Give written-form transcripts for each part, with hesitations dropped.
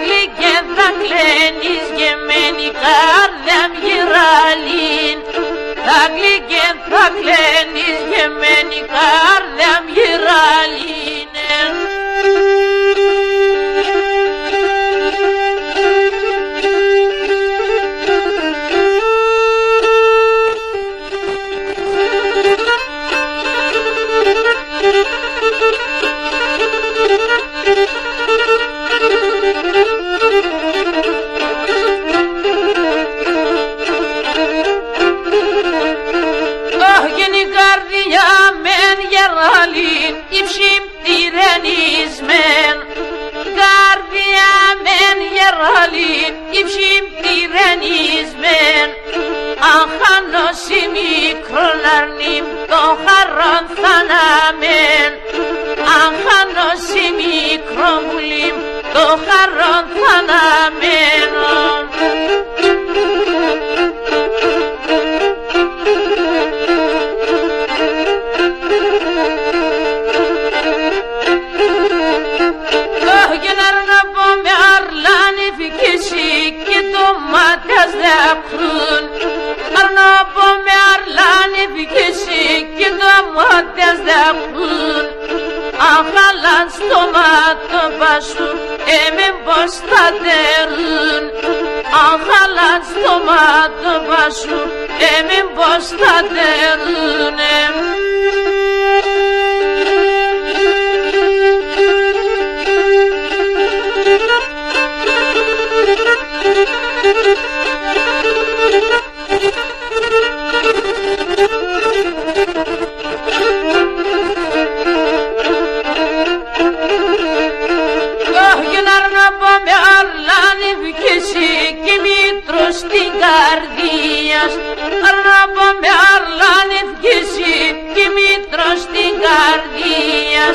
γλυκέ θα κλαίνεις γεμένη καρδιά μ' γυραλήν. Τα γλυκέ θα κλαίνεις γεμένη καρδιά μ' γυραλήν. Γένει καρδιά μεν γεραλήν υψιμ τυρεννισμέν. Καρδιά μεν γεραλήν υψιμ τυρεννισμέν. Αν χάνωσι μικρόν αρνήμ το χαρόν θαναμέν. Αν χάνωσι μικρόν βουλήμ το χαρόν θαναμέν. Και το μάτιας δεκτούν. Αρνώ πω με αρλάνη φυκήσει και το μάτιας δεκτούν. Αν χαλάν στο μάτο πασού εμεν πως θα τερούν. Αν χαλάν στο μάτο πασού εμεν πως θα τερούν. Και μήτρος στην καρδία αρνάπω με αρλάνευκεσύ και μήτρος στην καρδία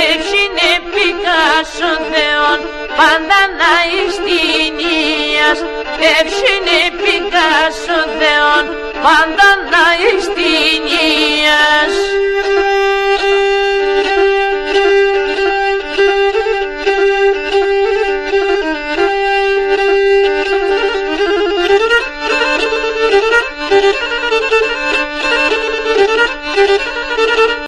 εύσυνε πικάσο Θεόν πάντα να ειστηνίας. Εύσυνε πικάσο Θεόν πάντα να ειστηνίας. Thank you.